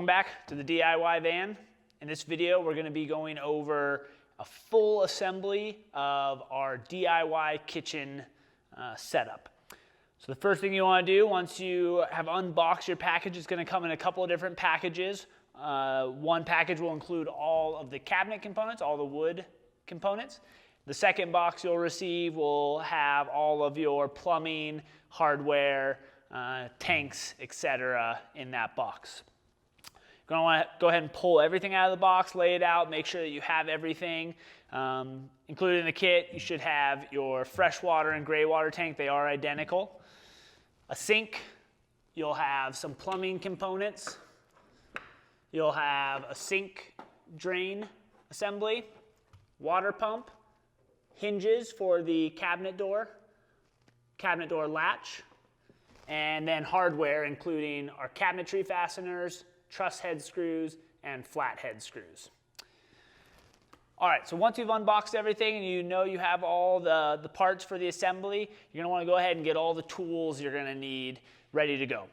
Welcome back to the DIY van. In this video, we're going to be going over a full assembly of our DIY kitchen setup. So the first thing you want to do once you have unboxed your package, it's going to come in a couple of different packages. One package will include all of the cabinet components, all the wood components. The second box you'll receive will have all of your plumbing, hardware, tanks, etc. in that box. You're going to want to go ahead and pull everything out of the box, lay it out, make sure that you have everything. Included in the kit, you should have your freshwater and gray water tank. They are identical. A sink. You'll have some plumbing components. You'll have a sink drain assembly, water pump, hinges for the cabinet door latch, and then hardware including our cabinetry fasteners, truss head screws, and flat head screws. All right, so once you've unboxed everything and you know you have all the parts for the assembly, you're going to want to go ahead and get all the tools you're going to need ready to go.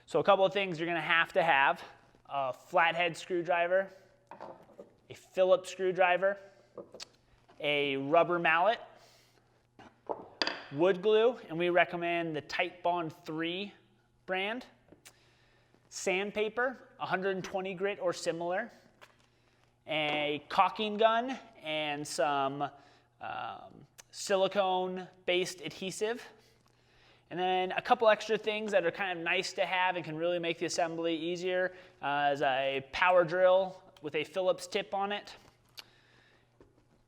So a couple of things you're going to have a flathead screwdriver, a Phillips screwdriver, a rubber mallet, wood glue, and we recommend the Titebond 3 brand, sandpaper, 120 grit or similar, a caulking gun, and some silicone-based adhesive. And then a couple extra things that are kind of nice to have and can really make the assembly easier is a power drill with a Phillips tip on it,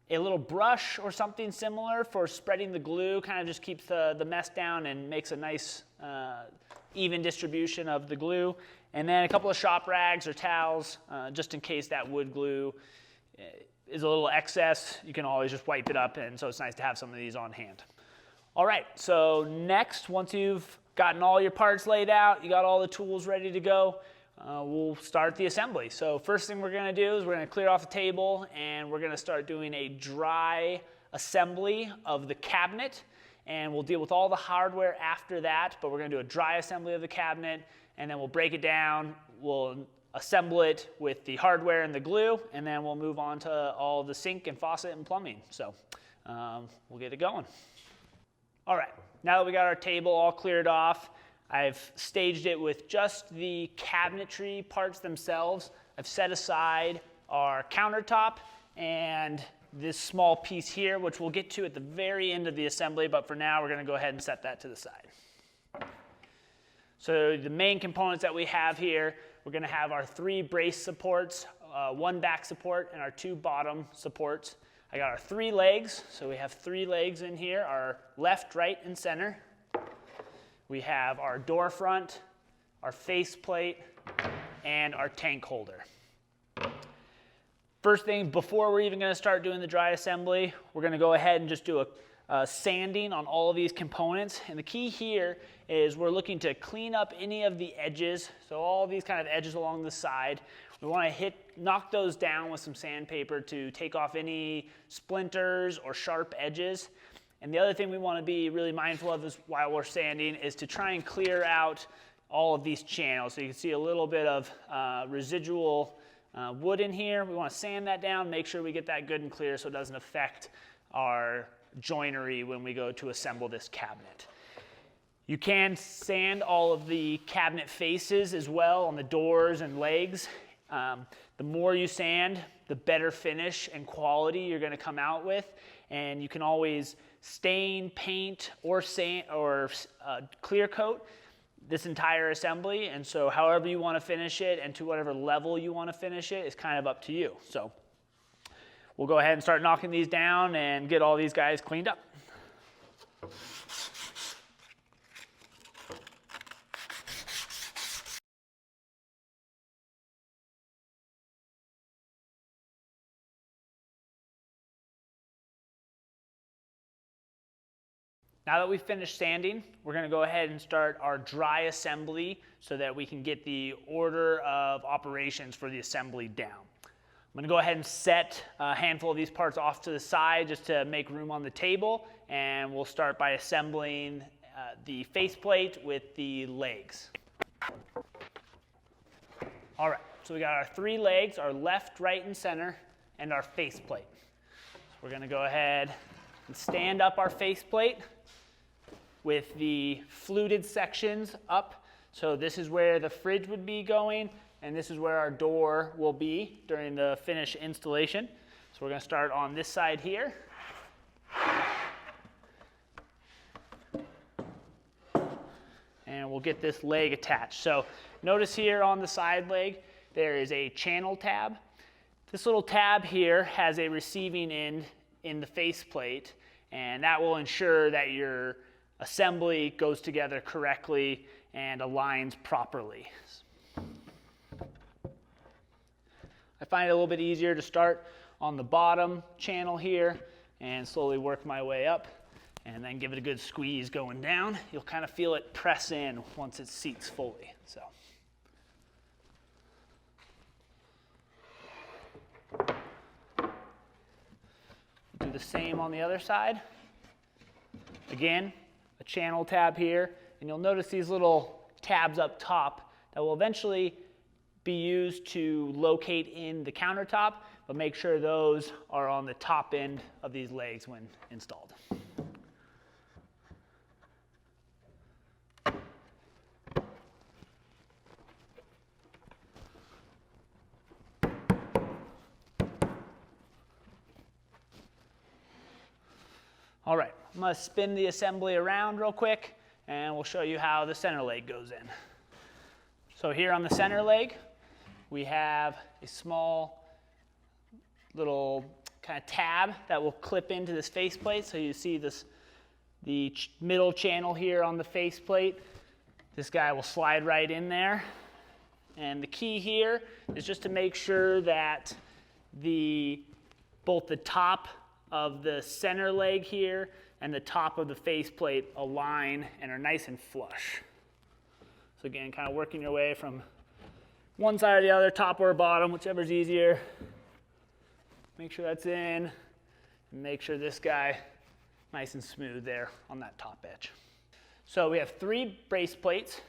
a little brush or something similar for spreading the glue, kind of just keeps the mess down and makes a nice even distribution of the glue. And then a couple of shop rags or towels, just in case that wood glue is a little excess. You can always just wipe it up, and so it's nice to have some of these on hand. All right, so next, once you've gotten all your parts laid out, you got all the tools ready to go, we'll start the assembly. So first thing we're going to do is we're going to clear off the table, and we're going to start doing a dry assembly of the cabinet. And we'll deal with all the hardware after that, but we're going to do a dry assembly of the cabinet, and then we'll break it down. We'll assemble it with the hardware and the glue, and then we'll move on to all the sink and faucet and plumbing. So we'll get it going. All right, now that we got our table all cleared off, I've staged it with just the cabinetry parts themselves. I've set aside our countertop and this small piece here, which we'll get to at the very end of the assembly, but for now we're going to go ahead and set that to the side. So the main components that we have here, we're going to have our 3 brace supports, 1 back support, and our 2 bottom supports. I got our 3 legs, so we have 3 legs in here, our left, right, and center. We have our door front, our faceplate, and our tank holder. First thing, before we're even going to start doing the dry assembly, we're going to go ahead and just do a sanding on all of these components. And the key here is we're looking to clean up any of the edges, so all of these kind of edges along the side. We want to knock those down with some sandpaper to take off any splinters or sharp edges. And the other thing we want to be really mindful of is while we're sanding is to try and clear out all of these channels. So you can see a little bit of residual wood in here. We want to sand that down, make sure we get that good and clear so it doesn't affect our joinery when we go to assemble this cabinet. You can sand all of the cabinet faces as well on the doors and legs. The more you sand, the better finish and quality you're going to come out with. And you can always stain, paint, or sand or clear coat this entire assembly. And so however you want to finish it and to whatever level you want to finish it is kind of up to you. So we'll go ahead and start knocking these down and get all these guys cleaned up. Now that we've finished sanding, we're going to go ahead and start our dry assembly so that we can get the order of operations for the assembly down. I'm going to go ahead and set a handful of these parts off to the side just to make room on the table, and we'll start by assembling the faceplate with the legs. All right, so we got our 3 legs, our left, right, and center, and our faceplate. So we're going to go ahead and stand up our faceplate with the fluted sections up. So this is where the fridge would be going, and this is where our door will be during the finish installation. So we're going to start on this side here. And we'll get this leg attached. So notice here on the side leg, there is a channel tab. This little tab here has a receiving end in the faceplate, and that will ensure that your assembly goes together correctly and aligns properly. I find it a little bit easier to start on the bottom channel here and slowly work my way up, and then give it a good squeeze going down. You'll kind of feel it press in once it seats fully. So. Do the same on the other side. Again, a channel tab here, and you'll notice these little tabs up top that will eventually be used to locate in the countertop, but make sure those are on the top end of these legs when installed. All right, I'm going to spin the assembly around real quick, and we'll show you how the center leg goes in. So here on the center leg, we have a small little kind of tab that will clip into this faceplate. So you see this, the middle channel here on the faceplate. This guy will slide right in there. And the key here is just to make sure that both the top of the center leg here and the top of the faceplate align and are nice and flush. So again, kind of working your way from one side or the other, top or bottom, whichever's easier. Make sure that's in, and make sure this guy nice and smooth there on that top edge. So we have 3 brace plates,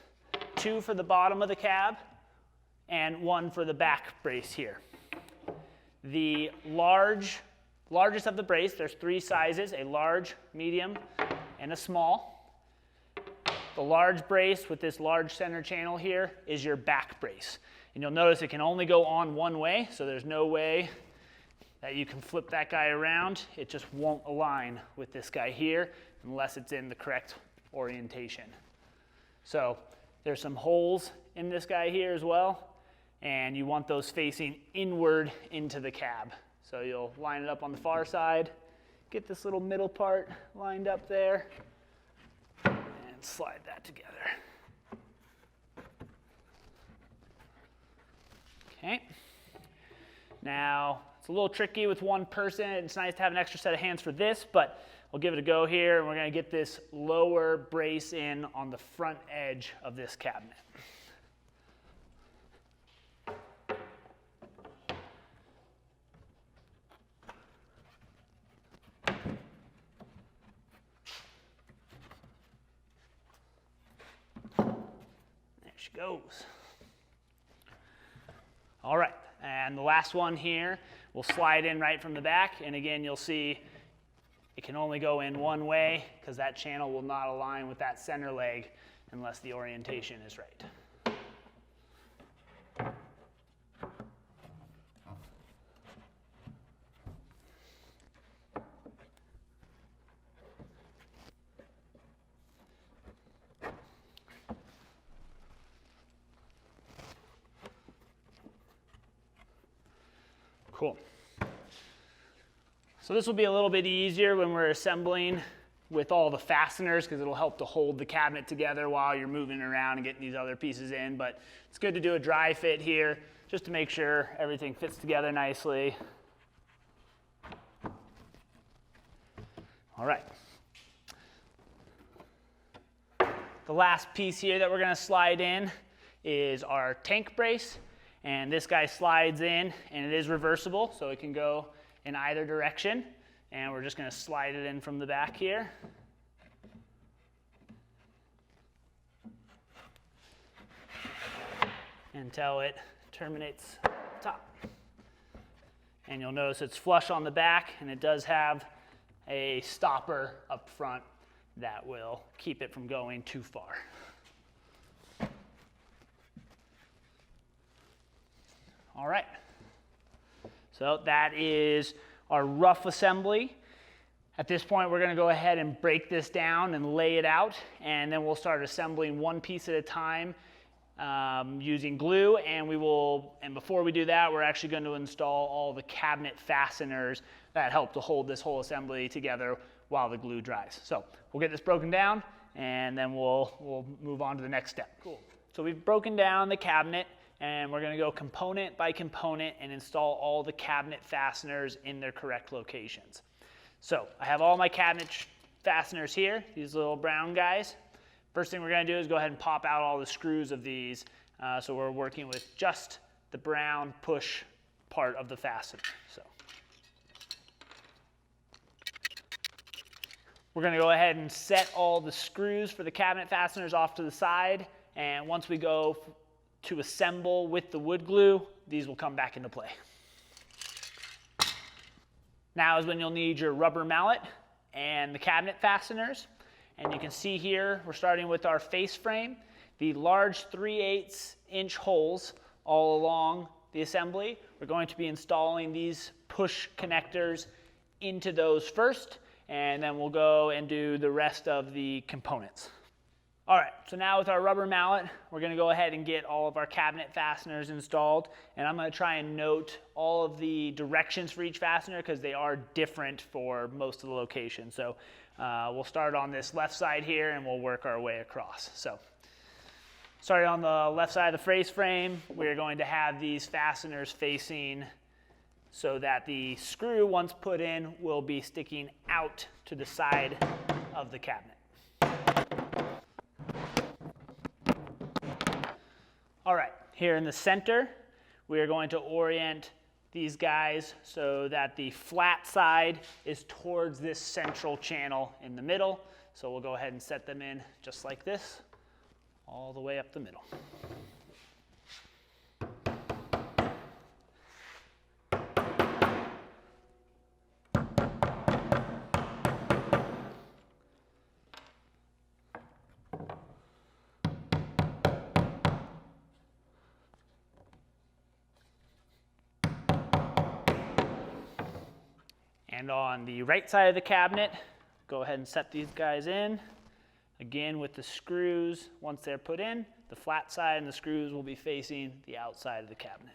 2 for the bottom of the cab, and 1 for the back brace here. The largest of the brace, there's 3 sizes, a large, medium, and a small. The large brace with this large center channel here is your back brace. And you'll notice it can only go on one way, so there's no way that you can flip that guy around. It just won't align with this guy here unless it's in the correct orientation. So there's some holes in this guy here as well, and you want those facing inward into the cab. So you'll line it up on the far side, get this little middle part lined up there, and slide that together. Okay. Now, it's a little tricky with one person. It's nice to have an extra set of hands for this, but we'll give it a go here, and we're going to get this lower brace in on the front edge of this cabinet. Goes. All right, and the last one here will slide in right from the back, and again you'll see it can only go in one way because that channel will not align with that center leg unless the orientation is right. Cool. So this will be a little bit easier when we're assembling with all the fasteners because it'll help to hold the cabinet together while you're moving around and getting these other pieces in. But it's good to do a dry fit here just to make sure everything fits together nicely. All right. The last piece here that we're going to slide in is our tank brace. And this guy slides in, and it is reversible, so it can go in either direction. And we're just going to slide it in from the back here. Until it terminates top. And you'll notice it's flush on the back, and it does have a stopper up front that will keep it from going too far. All right, so that is our rough assembly. At this point, we're going to go ahead and break this down and lay it out, and then we'll start assembling one piece at a time using glue, and before we do that, we're actually going to install all the cabinet fasteners that help to hold this whole assembly together while the glue dries. So we'll get this broken down, and then we'll move on to the next step. Cool. So we've broken down the cabinet, and we're going to go component by component and install all the cabinet fasteners in their correct locations. So I have all my cabinet fasteners here, these little brown guys. First thing we're going to do is go ahead and pop out all the screws of these. So we're working with just the brown push part of the fastener. So we're going to go ahead and set all the screws for the cabinet fasteners off to the side. And once we go to assemble with the wood glue, these will come back into play. Now is when you'll need your rubber mallet and the cabinet fasteners. And you can see here, we're starting with our face frame. The large 3/8 inch holes all along the assembly. We're going to be installing these push connectors into those first, and then we'll go and do the rest of the components. All right, so now with our rubber mallet, we're going to go ahead and get all of our cabinet fasteners installed, and I'm going to try and note all of the directions for each fastener because they are different for most of the locations. So we'll start on this left side here, and we'll work our way across. So starting on the left side of the face frame, we're going to have these fasteners facing so that the screw, once put in, will be sticking out to the side of the cabinet. All right, here in the center, we are going to orient these guys so that the flat side is towards this central channel in the middle. So we'll go ahead and set them in just like this, all the way up the middle. And on the right side of the cabinet, go ahead and set these guys in. Again, with the screws, once they're put in, the flat side and the screws will be facing the outside of the cabinet.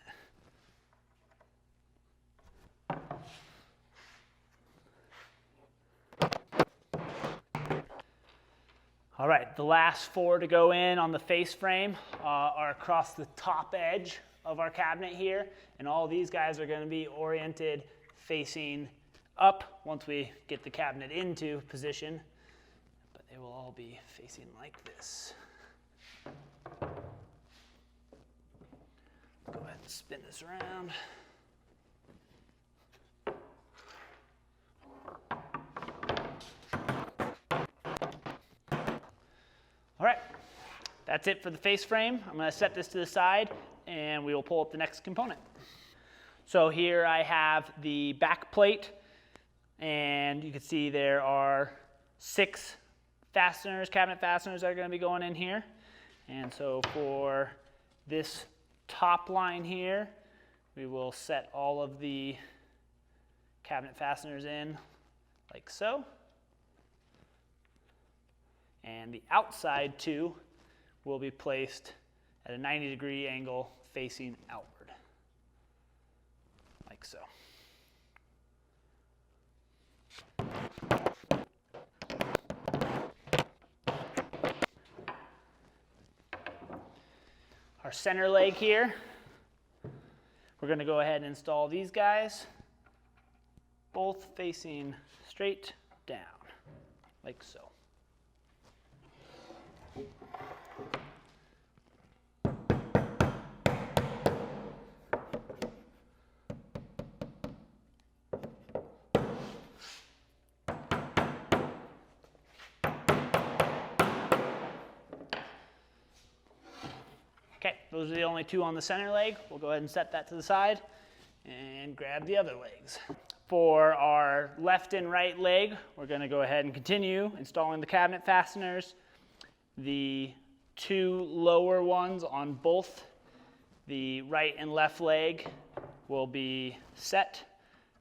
All right, the last 4 to go in on the face frame are across the top edge of our cabinet here, and all these guys are going to be oriented facing up once we get the cabinet into position, but they will all be facing like this. Go ahead and spin this around. All right, that's it for the face frame. I'm going to set this to the side, and we will pull up the next component. So here I have the back plate. And you can see there are 6 fasteners, cabinet fasteners that are going to be going in here. And so for this top line here, we will set all of the cabinet fasteners in like so. And the outside 2 will be placed at a 90-degree angle facing outward, like so. Our center leg here, we're going to go ahead and install these guys, both facing straight down, like so. Okay, those are the only two on the center leg. We'll go ahead and set that to the side and grab the other legs. For our left and right leg, we're going to go ahead and continue installing the cabinet fasteners. The two lower ones on both the right and left leg will be set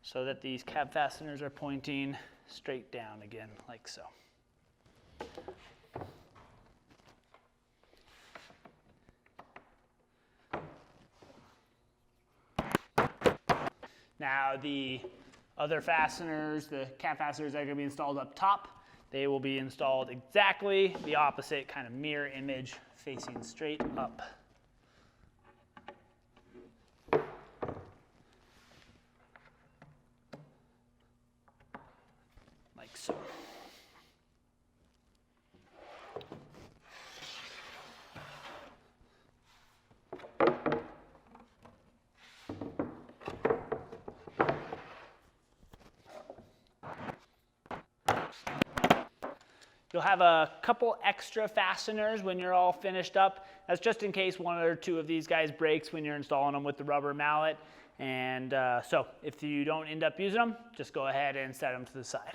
so that these cab fasteners are pointing straight down again, like so. Now the other fasteners, the cab fasteners that are going to be installed up top, they will be installed exactly the opposite, kind of mirror image, facing straight up. Like so. You'll have a couple extra fasteners when you're all finished up. That's just in case one or two of these guys breaks when you're installing them with the rubber mallet. And so if you don't end up using them, just go ahead and set them to the side.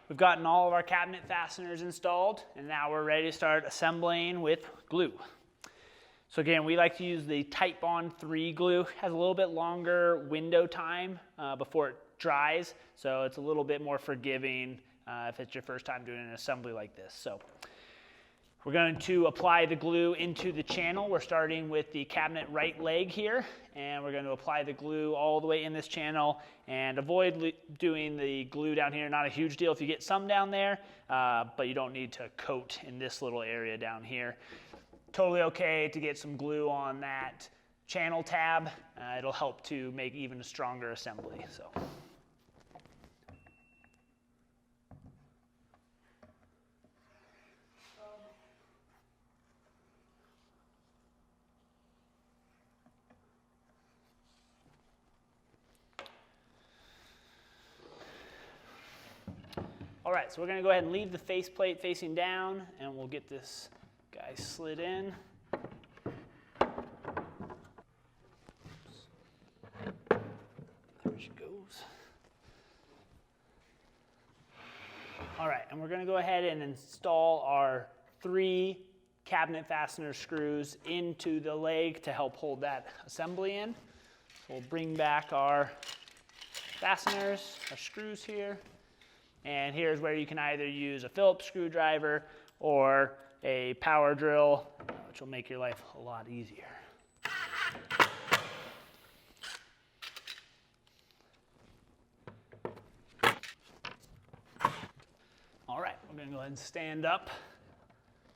We've gotten all of our cabinet fasteners installed, and now we're ready to start assembling with glue. So again, we like to use the Titebond 3 glue. It has a little bit longer window time before it dries, so it's a little bit more forgiving if it's your first time doing an assembly like this. So we're going to apply the glue into the channel. We're starting with the cabinet right leg here, and we're going to apply the glue all the way in this channel and avoid doing the glue down here. Not a huge deal if you get some down there, but you don't need to coat in this little area down here. Totally okay to get some glue on that channel tab. It'll help to make even a stronger assembly. So. All right, so we're going to go ahead and leave the faceplate facing down, and we'll get this guy slid in. There she goes. All right, and we're going to go ahead and install our 3 cabinet fastener screws into the leg to help hold that assembly in. So we'll bring back our fasteners, our screws here. And here's where you can either use a Phillips screwdriver or a power drill, which will make your life a lot easier. All right, we're going to go ahead and stand up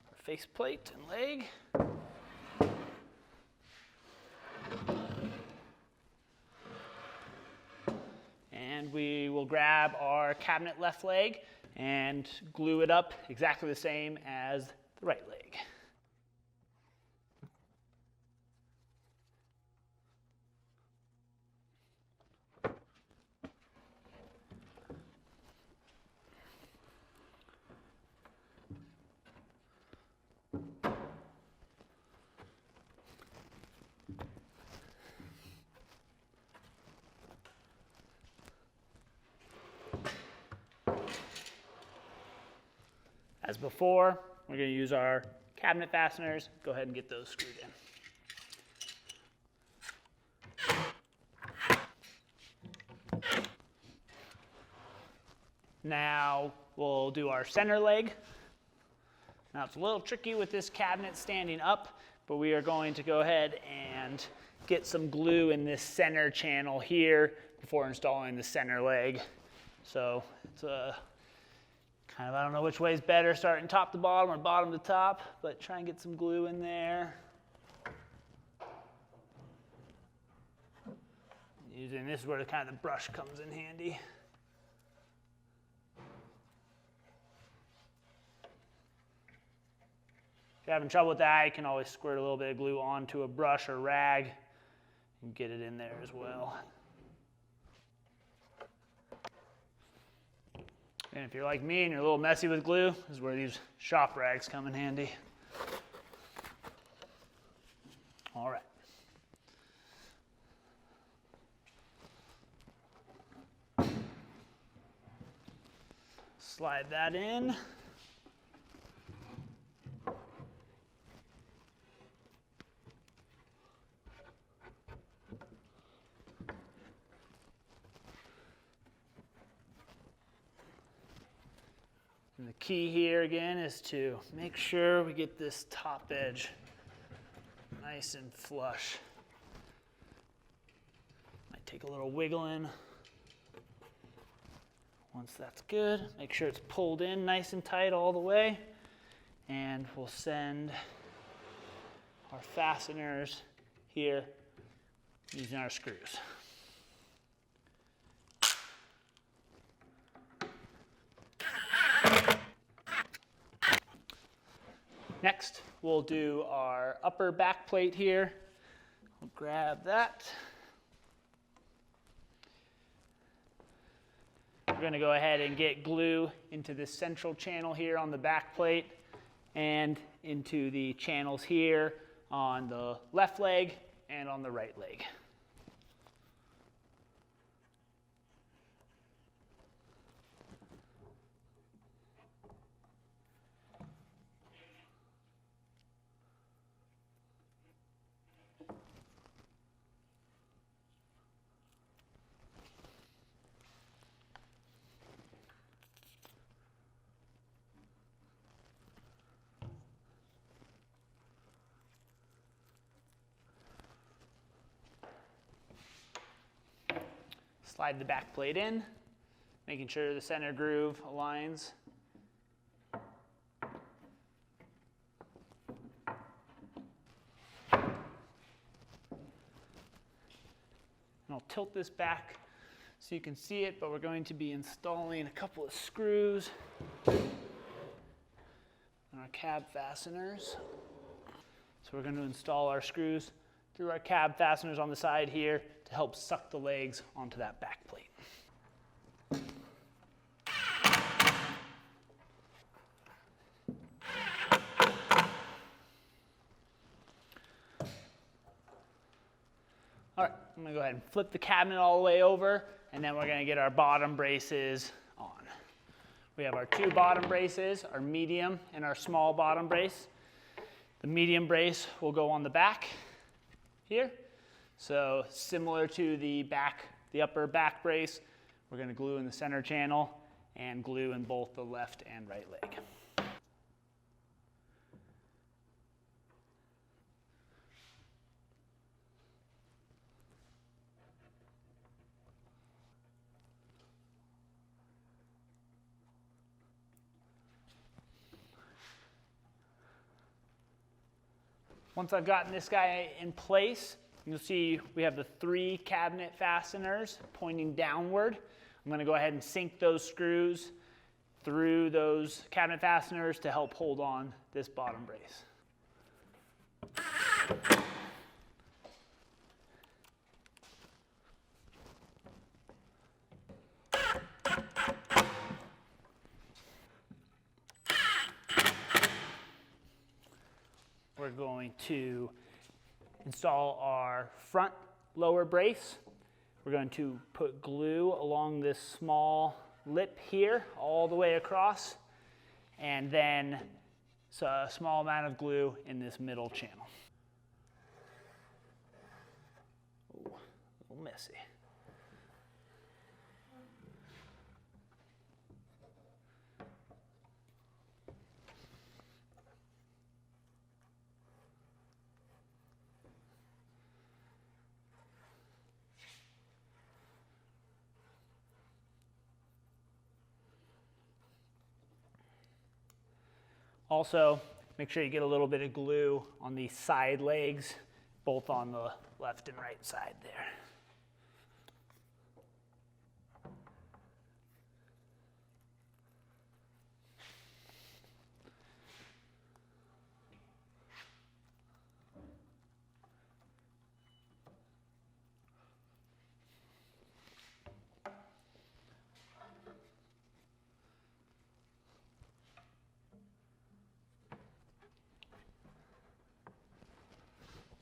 our faceplate and leg. And we will grab our cabinet left leg and glue it up exactly the same as the right leg. As before, we're going to use our cabinet fasteners. Go ahead and get those screwed in. Now we'll do our center leg. Now it's a little tricky with this cabinet standing up, but we are going to go ahead and get some glue in this center channel here before installing the center leg. So it's a kind of, I don't know which way is better, starting top to bottom or bottom to top, but try and get some glue in there. Using this is where the kind of the brush comes in handy. If you're having trouble with that, you can always squirt a little bit of glue onto a brush or rag and get it in there as well. And if you're like me and you're a little messy with glue, this is where these shop rags come in handy. All right. Slide that in. And the key here again is to make sure we get this top edge nice and flush. Might take a little wiggling. Once that's good, make sure it's pulled in nice and tight all the way. And we'll send our fasteners here using our screws. Next, we'll do our upper back plate here. We'll grab that. We're going to go ahead and get glue into this central channel here on the back plate and into the channels here on the left leg and on the right leg. Slide the back plate in, making sure the center groove aligns. And I'll tilt this back so you can see it, but we're going to be installing a couple of screws on our cab fasteners. So we're going to install our screws through our cab fasteners on the side here to help suck the legs onto that back plate. All right, I'm going to go ahead and flip the cabinet all the way over, and then we're going to get our bottom braces on. We have our two bottom braces, our medium and our small bottom brace. The medium brace will go on the back here. So similar to the upper back brace, we're going to glue in the center channel and glue in both the left and right leg. Once I've gotten this guy in place, you'll see we have the 3 cabinet fasteners pointing downward. I'm going to go ahead and sink those screws through those cabinet fasteners to help hold on this bottom brace. We're going to install our front lower brace. We're going to put glue along this small lip here all the way across, and then a small amount of glue in this middle channel. Ooh, a little messy. Also, make sure you get a little bit of glue on these side legs, both on the left and right side there.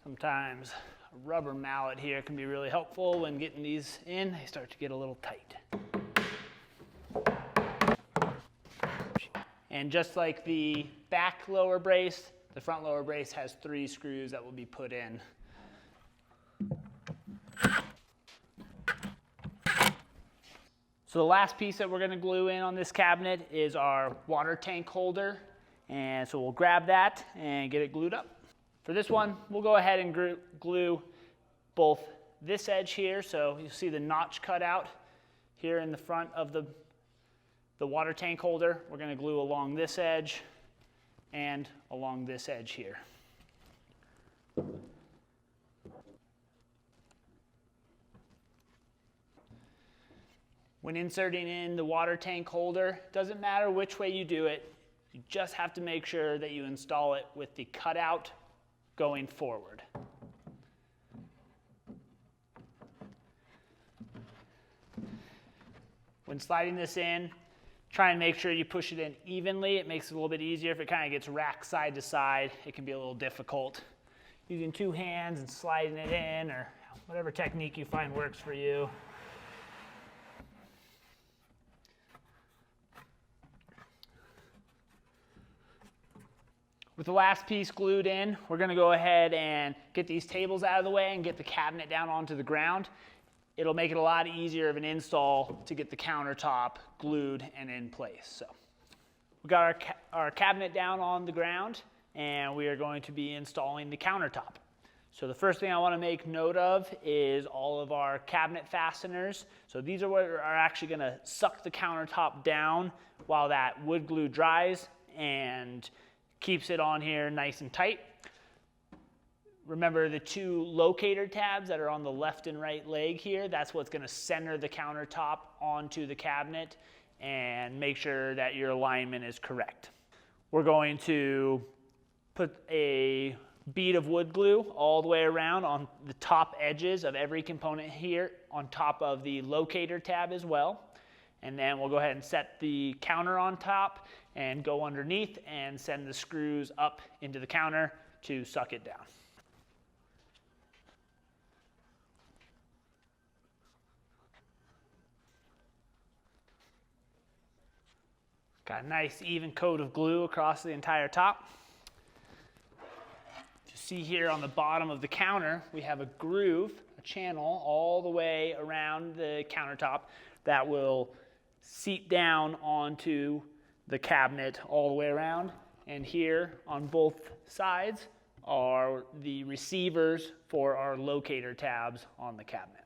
Sometimes a rubber mallet here can be really helpful when getting these in. They start to get a little tight. And just like the back lower brace, the front lower brace has 3 screws that will be put in. So the last piece that we're going to glue in on this cabinet is our water tank holder. And so we'll grab that and get it glued up. For this one, we'll go ahead and glue both this edge here. So you'll see the notch cut out here in the front of the water tank holder. We're going to glue along this edge and along this edge here. When inserting in the water tank holder, doesn't matter which way you do it, you just have to make sure that you install it with the cutout going forward. When sliding this in, try and make sure you push it in evenly. It makes it a little bit easier. If it kind of gets racked side to side, it can be a little difficult. Using 2 hands and sliding it in, or whatever technique you find works for you. With the last piece glued in, we're going to go ahead and get these tables out of the way and get the cabinet down onto the ground. It'll make it a lot easier of an install to get the countertop glued and in place. So we got our cabinet down on the ground, and we are going to be installing the countertop. So the first thing I want to make note of is all of our cabinet fasteners. So these are what are actually going to suck the countertop down while that wood glue dries and keeps it on here nice and tight. Remember the 2 locator tabs that are on the left and right leg here. That's what's going to center the countertop onto the cabinet and make sure that your alignment is correct. We're going to put a bead of wood glue all the way around on the top edges of every component here on top of the locator tab as well. And then we'll go ahead and set the counter on top and go underneath and send the screws up into the counter to suck it down. Got a nice even coat of glue across the entire top. You see here on the bottom of the counter, we have a groove, a channel all the way around the countertop that will seat down onto the cabinet all the way around. And here on both sides are the receivers for our locator tabs on the cabinet.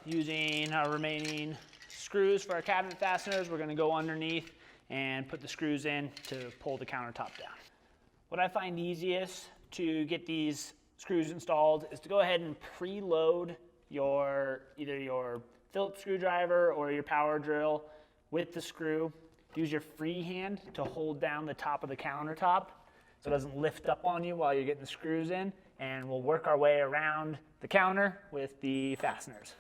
Using our remaining screws for our cabinet fasteners, we're going to go underneath and put the screws in to pull the countertop down. What I find easiest to get these screws installed is to go ahead and preload either your Phillips screwdriver or your power drill with the screw. Use your free hand to hold down the top of the countertop so it doesn't lift up on you while you're getting the screws in, and we'll work our way around the counter with the fasteners.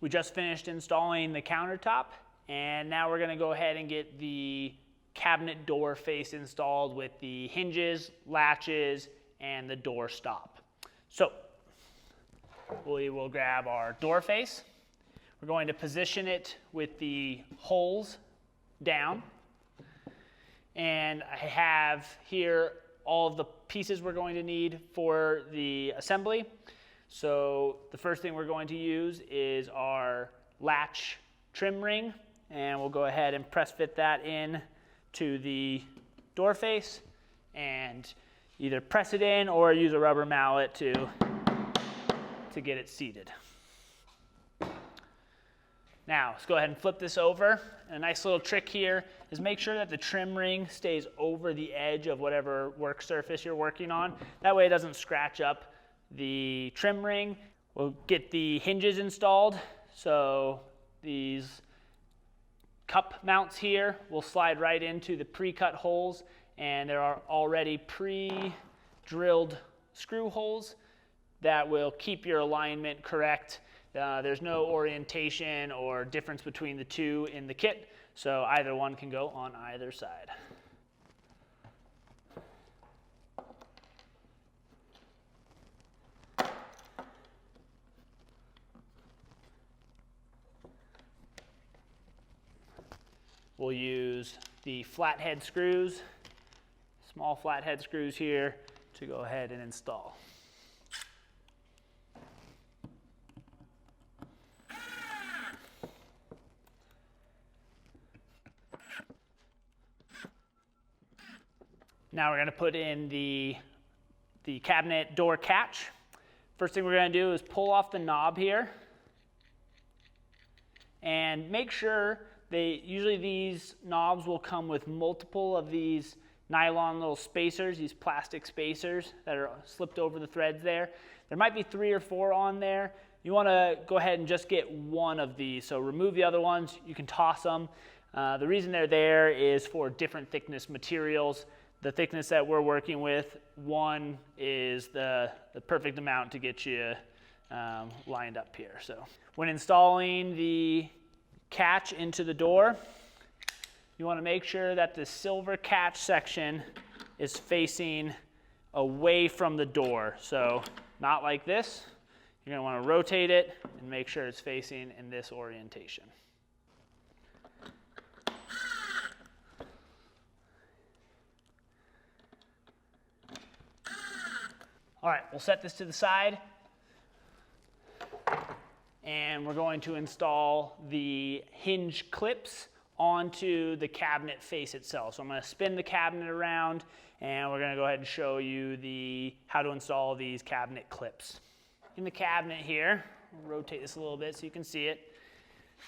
We just finished installing the countertop, and now we're going to go ahead and get the cabinet door face installed with the hinges, latches, and the doorstop. So we will grab our door face. We're going to position it with the holes down. And I have here all of the pieces we're going to need for the assembly. So the first thing we're going to use is our latch trim ring, and we'll go ahead and press fit that in to the door face and either press it in or use a rubber mallet to get it seated. Now let's go ahead and flip this over. A nice little trick here is make sure that the trim ring stays over the edge of whatever work surface you're working on. That way it doesn't scratch up the trim ring. We'll get the hinges installed. So these cup mounts here will slide right into the pre-cut holes, and there are already pre-drilled screw holes that will keep your alignment correct. There's no orientation or difference between the two in the kit, so either one can go on either side. We'll use the flathead screws, small flathead screws here, to go ahead and install. Now we're going to put in the cabinet door catch. First thing we're going to do is pull off the knob here and make sure usually these knobs will come with multiple of these nylon little spacers, these plastic spacers that are slipped over the threads there. There might be 3 or 4 on there. You want to go ahead and just get one of these. So remove the other ones. You can toss them. The reason they're there is for different thickness materials. The thickness that we're working with, 1 is the perfect amount to get you lined up here. So when installing the catch into the door, you want to make sure that the silver catch section is facing away from the door. So not like this. You're going to want to rotate it and make sure it's facing in this orientation. All right, we'll set this to the side, and we're going to install the hinge clips onto the cabinet face itself. So I'm going to spin the cabinet around, and we're going to go ahead and show you how to install these cabinet clips. In the cabinet here, I'll rotate this a little bit so you can see it.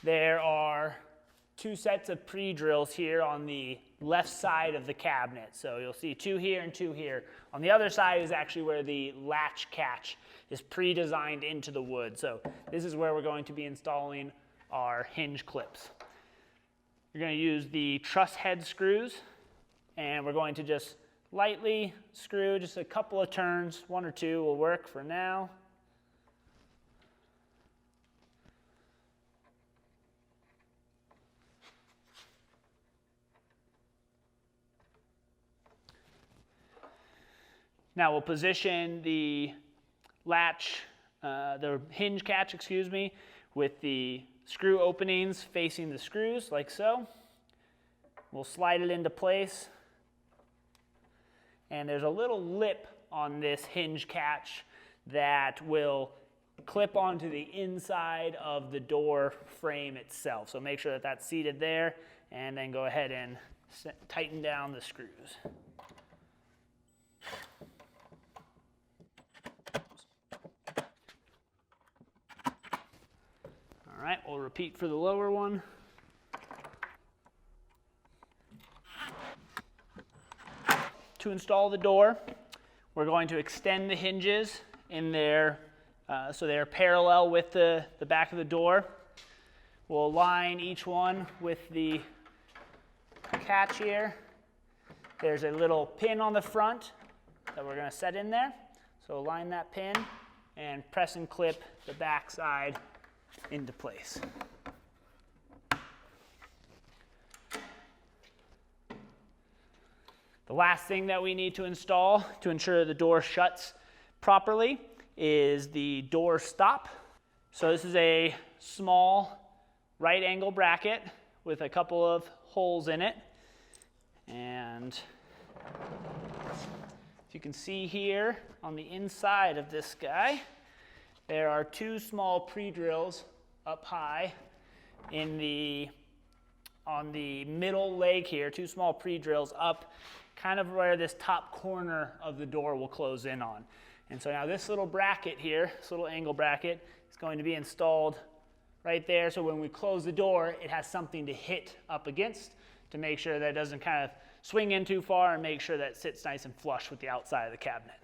There are 2 sets of pre-drills here on the left side of the cabinet. So you'll see 2 here and 2 here. On the other side is actually where the latch catch is pre-designed into the wood. So this is where we're going to be installing our hinge clips. You're going to use the truss head screws, and we're going to just lightly screw, just a couple of turns, 1 or 2 will work for now. Now we'll position the hinge catch, with the screw openings facing the screws, like so. We'll slide it into place. And there's a little lip on this hinge catch that will clip onto the inside of the door frame itself. So make sure that that's seated there, and then go ahead and tighten down the screws. All right, we'll repeat for the lower one. To install the door, we're going to extend the hinges in there so they're parallel with the back of the door. We'll align each one with the catch here. There's a little pin on the front that we're going to set in there. So align that pin and press and clip the back side into place. The last thing that we need to install to ensure the door shuts properly is the Doorstop. So this is a small right angle bracket with a couple of holes in it. And if you can see here on the inside of this guy, there are 2 small pre-drills up high on the middle leg here, 2 small pre-drills up kind of where this top corner of the door will close in on. And so now this little bracket here, this little angle bracket, is going to be installed right there. So when we close the door, it has something to hit up against to make sure that it doesn't kind of swing in too far, and make sure that it sits nice and flush with the outside of the cabinet.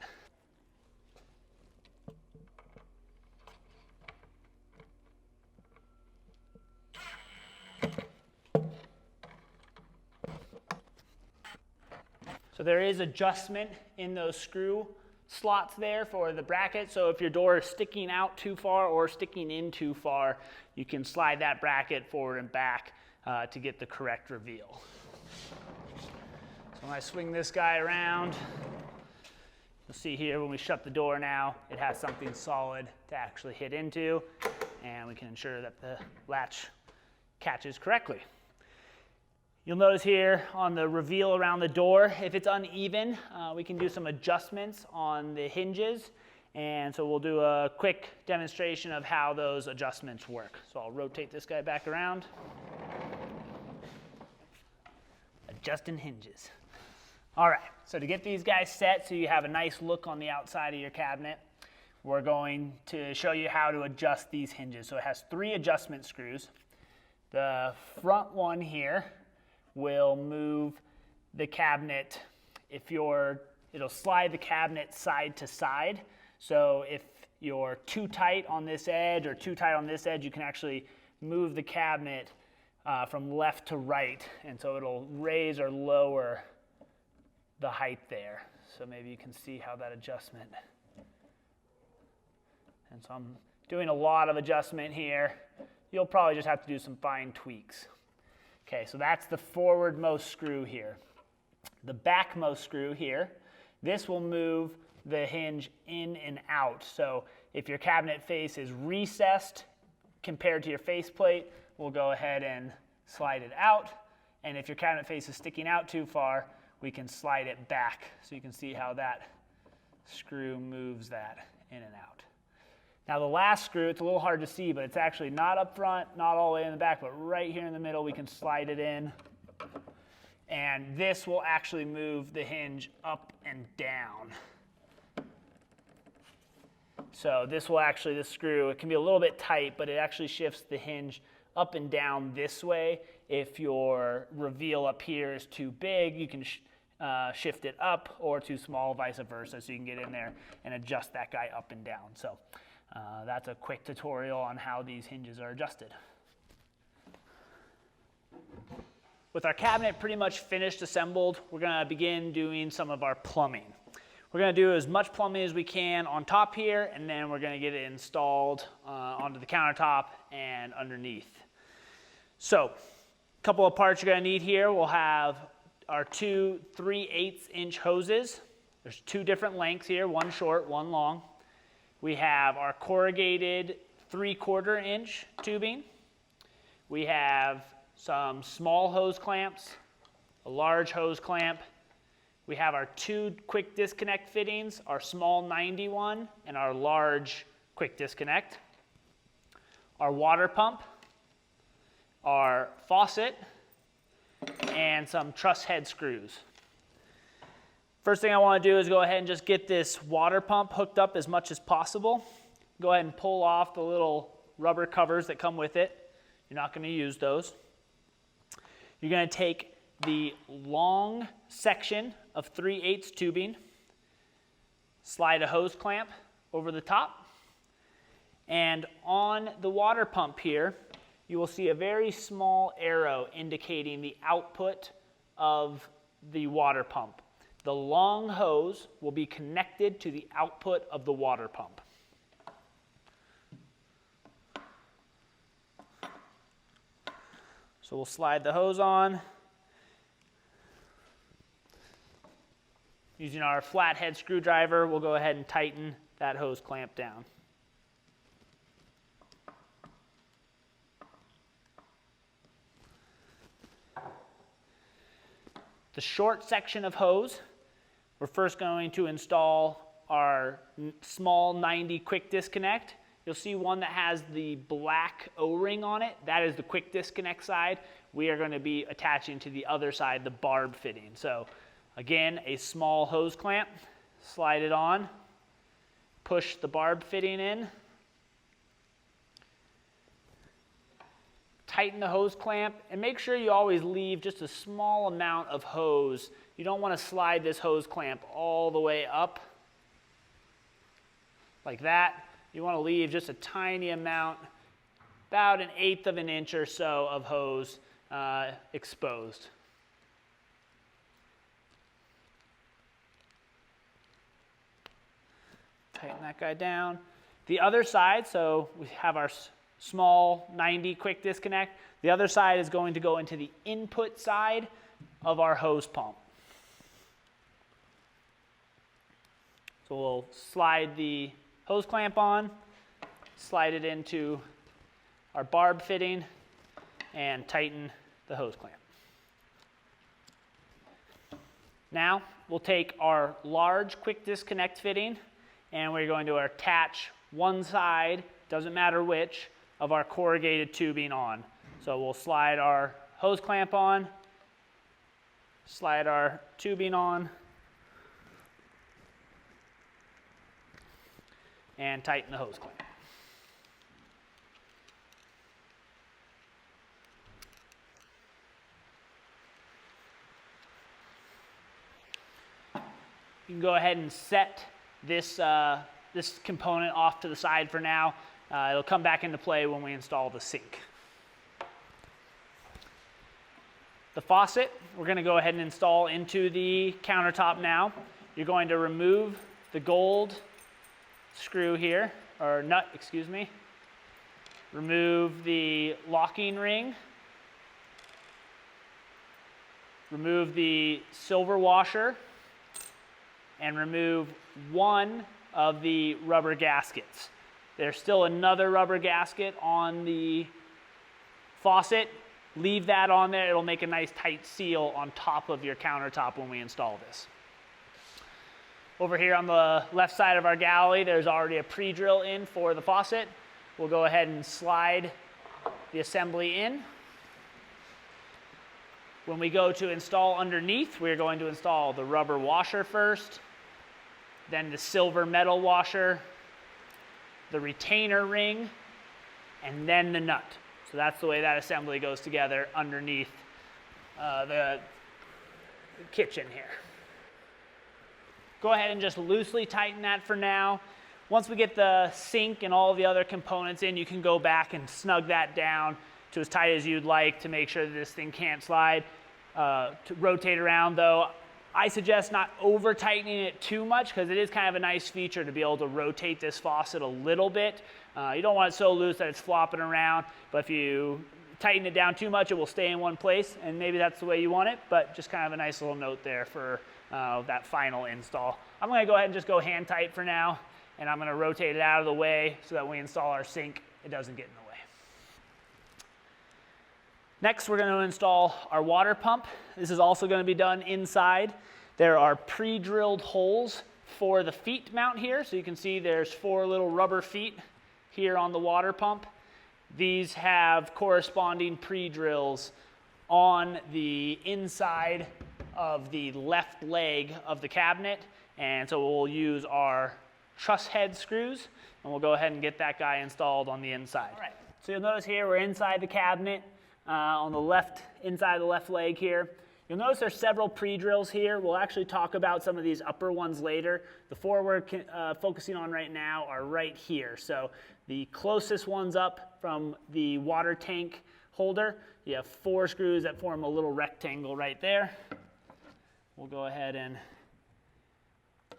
So there is adjustment in those screw slots there for the bracket. So if your door is sticking out too far or sticking in too far, you can slide that bracket forward and back to get the correct reveal. So when I swing this guy around, you'll see here when we shut the door now, it has something solid to actually hit into, and we can ensure that the latch catches correctly. You'll notice here on the reveal around the door, if it's uneven, we can do some adjustments on the hinges. And so we'll do a quick demonstration of how those adjustments work. So I'll rotate this guy back around. Adjusting hinges. All right, so to get these guys set so you have a nice look on the outside of your cabinet, we're going to show you how to adjust these hinges. So it has 3 adjustment screws. The front one here will move the cabinet. It'll slide the cabinet side to side. So if you're too tight on this edge or too tight on this edge, you can actually move the cabinet from left to right. And so it'll raise or lower the height there. So maybe you can see how that adjustment. And so I'm doing a lot of adjustment here. You'll probably just have to do some fine tweaks. Okay, so that's the forwardmost screw here. The backmost screw here, this will move the hinge in and out. So if your cabinet face is recessed compared to your faceplate, we'll go ahead and slide it out. And if your cabinet face is sticking out too far, we can slide it back. So you can see how that screw moves that in and out. Now the last screw, it's a little hard to see, but it's actually not up front, not all the way in the back, but right here in the middle, we can slide it in. And this will actually move the hinge up and down. So this screw, it can be a little bit tight, but it actually shifts the hinge up and down this way. If your reveal up here is too big, you can shift it up, or too small, vice versa, so you can get in there and adjust that guy up and down. So that's a quick tutorial on how these hinges are adjusted. With our cabinet pretty much finished assembled, we're going to begin doing some of our plumbing. We're going to do as much plumbing as we can on top here, and then we're going to get it installed onto the countertop and underneath. So, a couple of parts you're going to need here. We'll have our 2 3/8 inch hoses. There's 2 different lengths here, one short, one long. We have our corrugated 3/4 inch tubing. We have some small hose clamps, a large hose clamp. We have our 2 quick disconnect fittings, our small 91 and our large quick disconnect. Our water pump, our faucet, and some truss head screws. First thing I want to do is go ahead and just get this water pump hooked up as much as possible. Go ahead and pull off the little rubber covers that come with it. You're not going to use those. You're going to take the long section of 3/8 tubing, slide a hose clamp over the top, and on the water pump here, you will see a very small arrow indicating the output of the water pump. The long hose will be connected to the output of the water pump. So we'll slide the hose on. Using our flathead screwdriver, we'll go ahead and tighten that hose clamp down. The short section of hose, we're first going to install our small 90 quick disconnect. You'll see one that has the black O-ring on it. That is the quick disconnect side. We are going to be attaching to the other side the barbed fitting. So again, a small hose clamp, slide it on, push the barbed fitting in, tighten the hose clamp, and make sure you always leave just a small amount of hose. You don't want to slide this hose clamp all the way up like that. You want to leave just a tiny amount, about 1/8 of an inch or so of hose exposed. Tighten that guy down. The other side, so we have our small 90 quick disconnect. The other side is going to go into the input side of our hose pump. So we'll slide the hose clamp on, slide it into our barb fitting, and tighten the hose clamp. Now we'll take our large quick disconnect fitting and we're going to attach one side, doesn't matter which, of our corrugated tubing on. So we'll slide our hose clamp on, slide our tubing on, and tighten the hose clamp. You can go ahead and set this, this component off to the side for now. It'll come back into play when we install the sink. The faucet, we're going to go ahead and install into the countertop now. You're going to remove the gold screw here, or nut, excuse me. Remove the locking ring. Remove the silver washer. And remove one of the rubber gaskets. There's still another rubber gasket on the faucet. Leave that on there. It'll make a nice tight seal on top of your countertop when we install this. Over here on the left side of our galley, there's already a pre-drill in for the faucet. We'll go ahead and slide the assembly in. When we go to install underneath, we're going to install the rubber washer first, then the silver metal washer, the retainer ring, and then the nut. So that's the way that assembly goes together underneath the kitchen here. Go ahead and just loosely tighten that for now. Once we get the sink and all the other components in, you can go back and snug that down to as tight as you'd like to make sure that this thing can't slide. To rotate around though, I suggest not over tightening it too much because it is kind of a nice feature to be able to rotate this faucet a little bit. You don't want it so loose that it's flopping around, but if you tighten it down too much, it will stay in one place, and maybe that's the way you want it, but just kind of a nice little note there for that final install. I'm going to go ahead and just go hand tight for now, and I'm going to rotate it out of the way so that when we install our sink, it doesn't get in the way. Next, we're going to install our water pump. This is also going to be done inside. There are pre-drilled holes for the feet mount here. So you can see there's 4 little rubber feet here on the water pump. These have corresponding pre-drills on the inside of the left leg of the cabinet. And so we'll use our truss head screws, and we'll go ahead and get that guy installed on the inside. All right, so you'll notice here we're inside the cabinet. On the left, inside the left leg here. You'll notice there's several pre-drills here. We'll actually talk about some of these upper ones later. The 4 we're focusing on right now are right here. So the closest ones up from the water tank holder, you have 4 screws that form a little rectangle right there. We'll go ahead and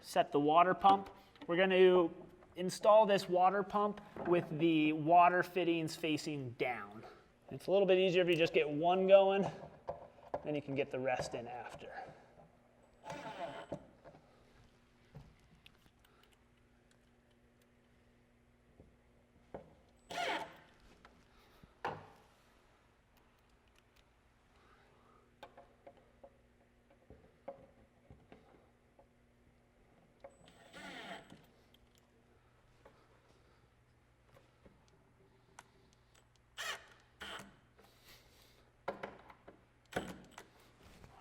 set the water pump. We're going to install this water pump with the water fittings facing down. It's a little bit easier if you just get one going, then you can get the rest in after.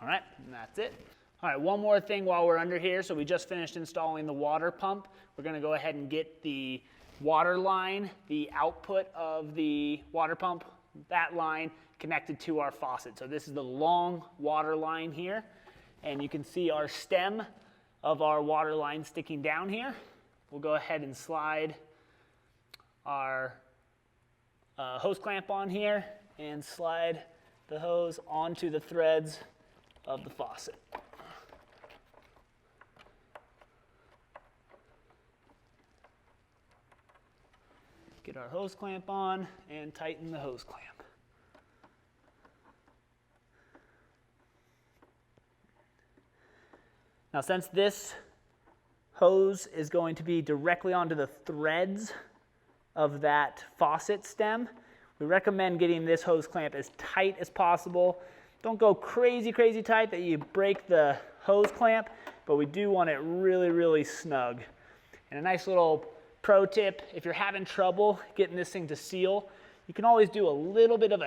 All right, and that's it. All right, one more thing while we're under here. So we just finished installing the water pump. We're going to go ahead and get the water line, the output of the water pump, that line connected to our faucet. So this is the long water line here, and you can see our stem of our water line sticking down here. We'll go ahead and slide our hose clamp on here and slide the hose onto the threads of the faucet. get our hose clamp on and tighten the hose clamp. Now, since this hose is going to be directly onto the threads of that faucet stem, we recommend getting this hose clamp as tight as possible. Don't go crazy, crazy tight that you break the hose clamp, but we do want it really, really snug. And a nice little pro tip, if you're having trouble getting this thing to seal, you can always do a little bit of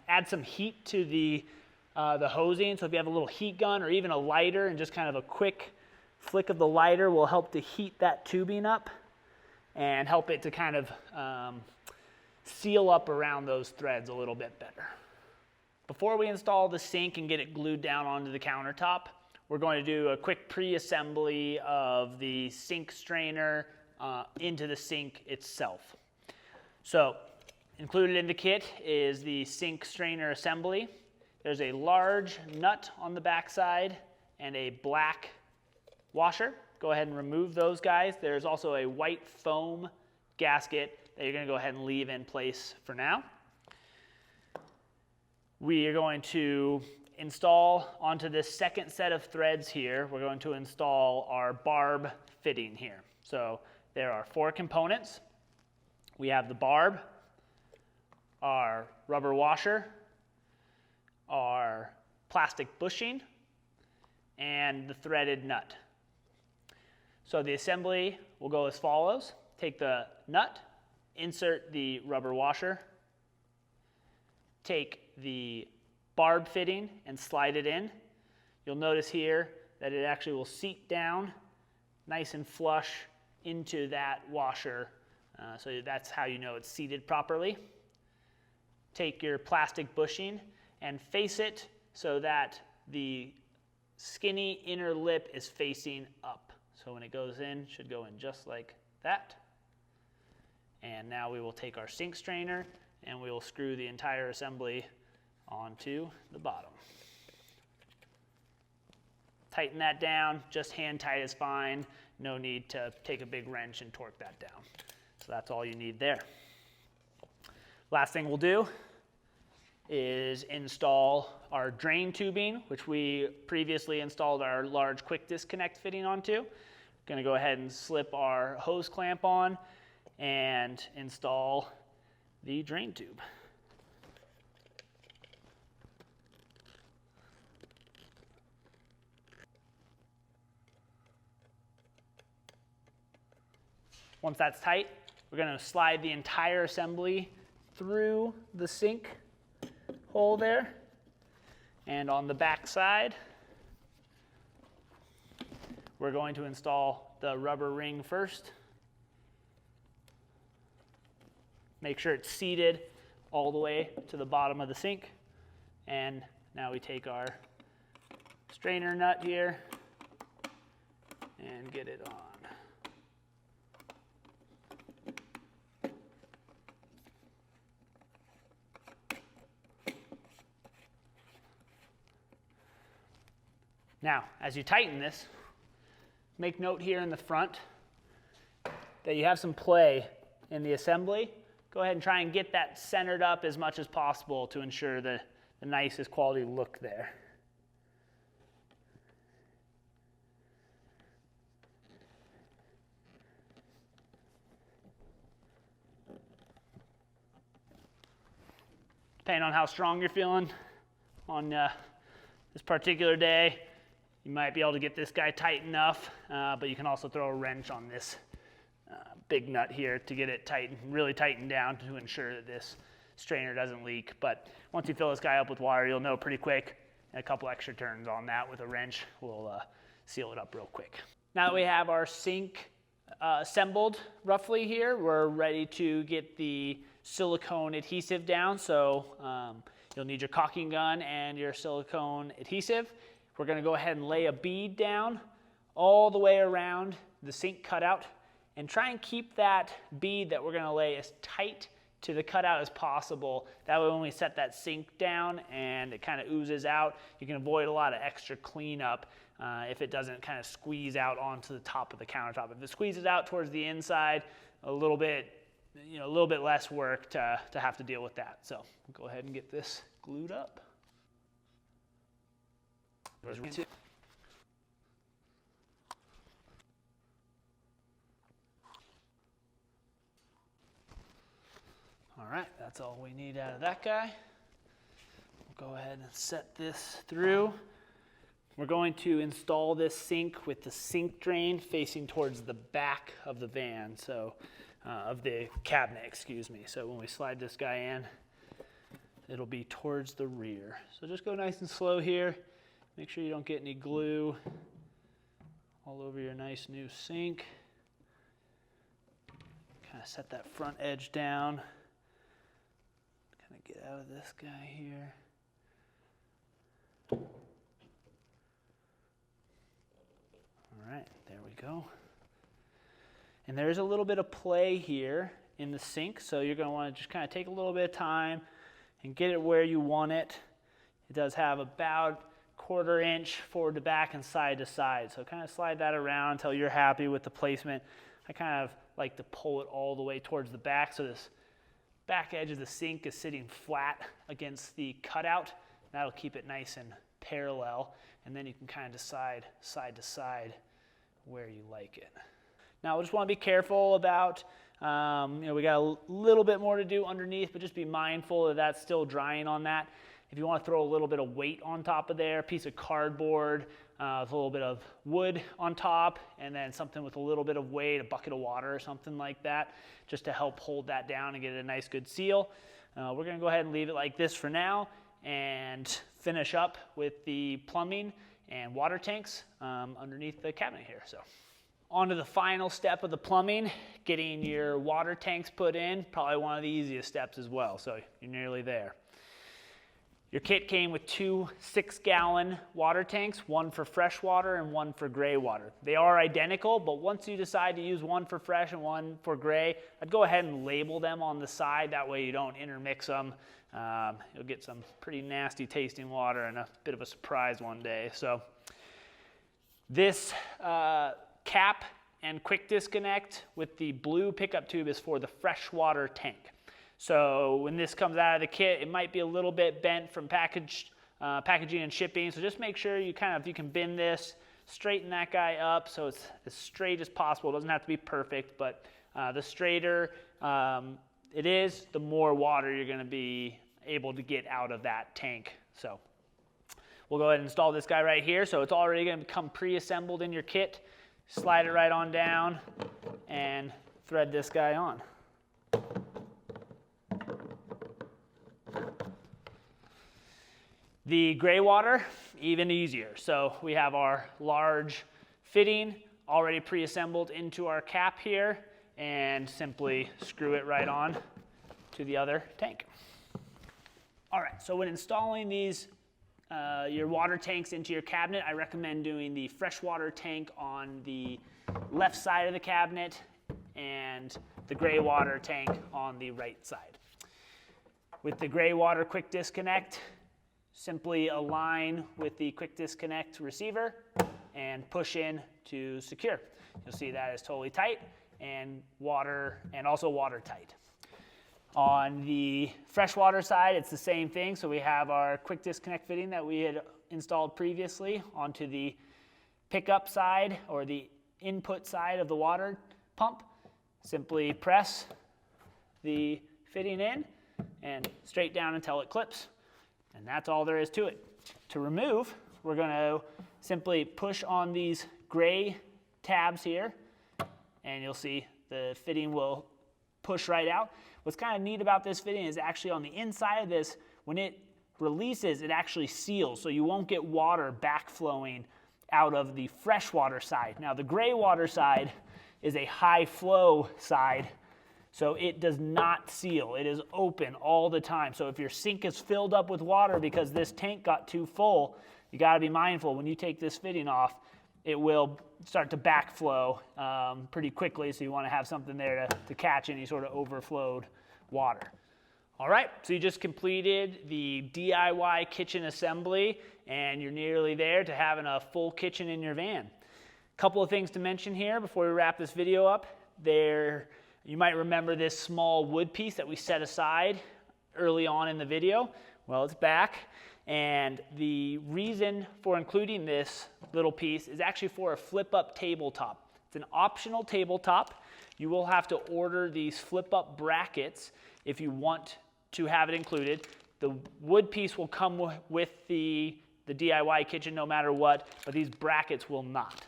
add some heat to the hosing. So if you have a little heat gun or even a lighter, and just kind of a quick flick of the lighter will help to heat that tubing up and help it to kind of seal up around those threads a little bit better. Before we install the sink and get it glued down onto the countertop, we're going to do a quick pre-assembly of the sink strainer into the sink itself. So included in the kit is the sink strainer assembly. There's a large nut on the backside and a black washer. Go ahead and remove those guys. There's also a white foam gasket that you're going to go ahead and leave in place for now. We are going to install onto this second set of threads here, we're going to install our barb fitting here. So there are 4 components. We have the barb, our rubber washer, our plastic bushing, and the threaded nut. So the assembly will go as follows. Take the nut, insert the rubber washer, take the barb fitting and slide it in. You'll notice here that it actually will seat down nice and flush into that washer. So that's how you know it's seated properly. Take your plastic bushing and face it so that the skinny inner lip is facing up. So when it goes in, it should go in just like that. And now we will take our sink strainer and we will screw the entire assembly onto the bottom. Tighten that down, just hand tight is fine. No need to take a big wrench and torque that down. So that's all you need there. Last thing we'll do is install our drain tubing, which we previously installed our large quick disconnect fitting onto. Going to go ahead and slip our hose clamp on and install the drain tube. Once that's tight, we're going to slide the entire assembly through the sink hole there. And on the back side, we're going to install the rubber ring first. Make sure it's seated all the way to the bottom of the sink. And now we take our strainer nut here and get it on. Now, as you tighten this, make note here in the front that you have some play in the assembly. Go ahead and try and get that centered up as much as possible to ensure the nicest quality look there. Depending on how strong you're feeling on this particular day, you might be able to get this guy tight enough, but you can also throw a wrench on this big nut here to get it tightened, really tightened down to ensure that this strainer doesn't leak. But once you fill this guy up with water, you'll know pretty quick. And a couple extra turns on that with a wrench will seal it up real quick. Now that we have our sink assembled roughly here, we're ready to get the silicone adhesive down. So you'll need your caulking gun and your silicone adhesive. We're going to go ahead and lay a bead down all the way around the sink cutout and try and keep that bead that we're going to lay as tight to the cutout as possible. That way when we set that sink down and it kind of oozes out, you can avoid a lot of extra cleanup if it doesn't kind of squeeze out onto the top of the countertop. If it squeezes out towards the inside a little bit a little bit less work to have to deal with that. So we'll go ahead and get this glued up. All right, that's all we need out of that guy. We'll go ahead and set this through. We're going to install this sink with the sink drain facing towards the back of the van, so of the cabinet, excuse me. So when we slide this guy in, it'll be towards the rear. So just go nice and slow here. Make sure you don't get any glue all over your nice new sink. Kind of set that front edge down. Kind of get out of this guy here. All right, there we go. And there's a little bit of play here in the sink, so you're going to want to just kind of take a little bit of time and get it where you want it. It does have about 1/4 inch forward to back and side to side, so kind of slide that around until you're happy with the placement. I kind of like to pull it all the way towards the back, so this back edge of the sink is sitting flat against the cutout. That'll keep it nice and parallel, and then you can kind of decide side to side where you like it. Now, we just want to be careful about, we got a little bit more to do underneath, but just be mindful that that's still drying on that. If you want to throw a little bit of weight on top of there, a piece of cardboard with a little bit of wood on top, and then something with a little bit of weight, a bucket of water or something like that, just to help hold that down and get a nice good seal. We're going to go ahead and leave it like this for now and finish up with the plumbing and water tanks underneath the cabinet here. So on to the final step of the plumbing, getting your water tanks put in, probably one of the easiest steps as well, so you're nearly there. Your kit came with 2 6-gallon water tanks, one for fresh water and one for gray water. They are identical, but once you decide to use one for fresh and one for gray, I'd go ahead and label them on the side. That way you don't intermix them. You'll get some pretty nasty tasting water and a bit of a surprise one day. So this cap and quick disconnect with the blue pickup tube is for the freshwater tank. So when this comes out of the kit, it might be a little bit bent from packaging and shipping. So just make sure you can bend this, straighten that guy up so it's as straight as possible. It doesn't have to be perfect, but the straighter it is, the more water you're going to be able to get out of that tank. So we'll go ahead and install this guy right here. So it's already going to come pre-assembled in your kit. Slide it right on down and thread this guy on. The gray water, even easier. So we have our large fitting already pre-assembled into our cap here, and simply screw it right on to the other tank. All right, so when installing these, your water tanks into your cabinet, I recommend doing the freshwater tank on the left side of the cabinet and the gray water tank on the right side. With the gray water quick disconnect, simply align with the quick disconnect receiver and push in to secure. You'll see that is totally tight and also watertight. On the freshwater side, it's the same thing. So we have our quick disconnect fitting that we had installed previously onto the pickup side or the input side of the water pump. Simply press the fitting in and straight down until it clips. And that's all there is to it. To remove, we're going to simply push on these gray tabs here, and you'll see the fitting will push right out. What's kind of neat about this fitting is actually on the inside of this, when it releases, it actually seals, so you won't get water backflowing out of the freshwater side. Now, the gray water side is a high flow side, so it does not seal. It is open all the time. So if your sink is filled up with water because this tank got too full, you got to be mindful when you take this fitting off, it will start to backflow pretty quickly. So you want to have something there to catch any sort of overflowed water. All right, so you just completed the DIY kitchen assembly, and you're nearly there to having a full kitchen in your van. A couple of things to mention here before we wrap this video up. You might remember this small wood piece that we set aside early on in the video. Well, it's back, and the reason for including this little piece is actually for a flip-up tabletop. It's an optional tabletop. You will have to order these flip-up brackets if you want to have it included. The wood piece will come with the DIY kitchen no matter what, but these brackets will not.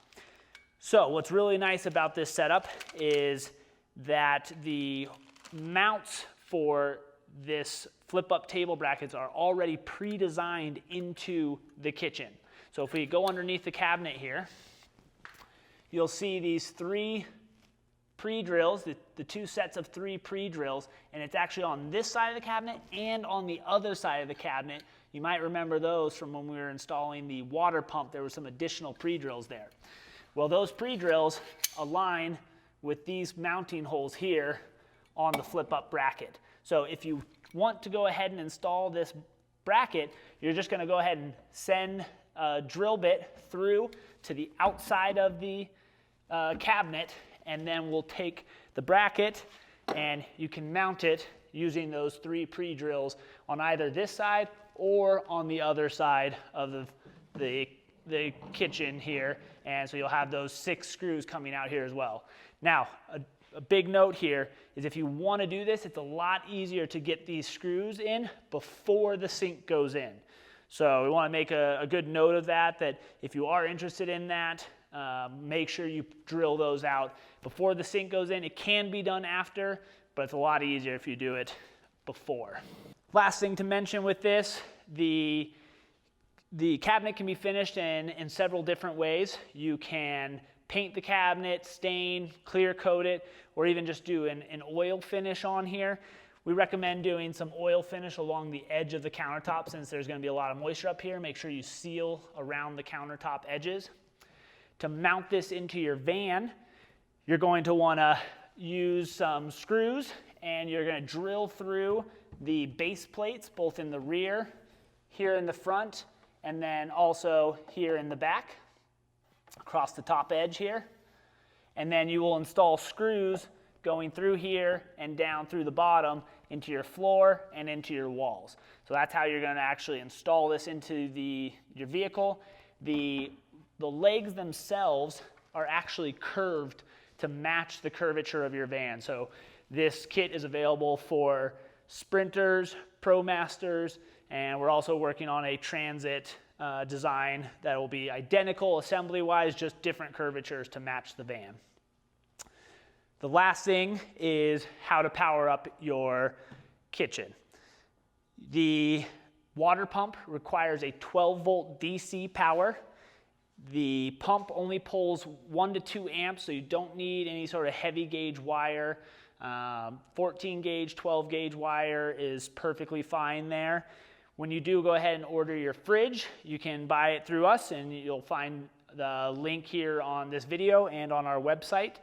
So what's really nice about this setup is that the mounts for this flip-up table brackets are already pre-designed into the kitchen. So if we go underneath the cabinet here, you'll see these 3 pre-drills, the 2 sets of 3 pre-drills, and it's actually on this side of the cabinet and on the other side of the cabinet. You might remember those from when we were installing the water pump. There were some additional pre-drills there. Well, those pre-drills align with these mounting holes here on the flip-up bracket. So if you want to go ahead and install this bracket, you're just going to go ahead and send a drill bit through to the outside of the cabinet, and then we'll take the bracket and you can mount it using those 3 pre-drills on either this side or on the other side of the kitchen here. And so you'll have those 6 screws coming out here as well. Now, a big note here is if you want to do this, it's a lot easier to get these screws in before the sink goes in. So we want to make a good note of that if you are interested in that, make sure you drill those out before the sink goes in. It can be done after, but it's a lot easier if you do it before. Last thing to mention with this, the cabinet can be finished in several different ways. You can paint the cabinet, stain, clear coat it, or even just do an oil finish on here. We recommend doing some oil finish along the edge of the countertop since there's going to be a lot of moisture up here. Make sure you seal around the countertop edges. To mount this into your van, you're going to want to use some screws, and you're going to drill through the base plates both in the rear, here in the front, and then also here in the back, across the top edge here. And then you will install screws going through here and down through the bottom into your floor and into your walls. So that's how you're going to actually install this into your vehicle. The legs themselves are actually curved to match the curvature of your van. So this kit is available for Sprinters, ProMasters, and we're also working on a Transit design that will be identical assembly-wise, just different curvatures to match the van. The last thing is how to power up your kitchen. The water pump requires a 12-volt DC power. The pump only pulls 1 to 2 amps, so you don't need any sort of heavy gauge wire. 14 gauge, 12 gauge wire is perfectly fine there. When you do go ahead and order your fridge, you can buy it through us, and you'll find the link here on this video and on our website.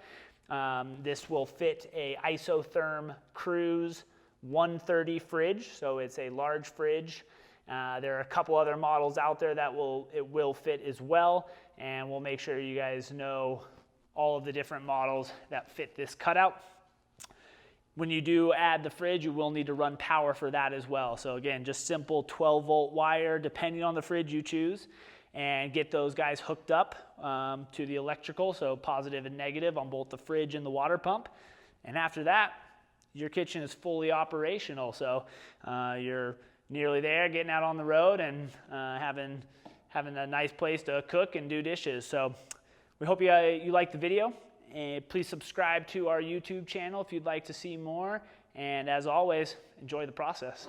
This will fit a Isotherm Cruise 130 fridge, so it's a large fridge. There are a couple other models out there that it will fit as well, and we'll make sure you guys know all of the different models that fit this cutout. When you do add the fridge, you will need to run power for that as well. So again, just simple 12-volt wire, depending on the fridge you choose, and get those guys hooked up to the electrical, so positive and negative on both the fridge and the water pump. And after that, your kitchen is fully operational. So you're nearly there, getting out on the road and having a nice place to cook and do dishes. So we hope you liked the video. And please subscribe to our YouTube channel if you'd like to see more. And as always, enjoy the process.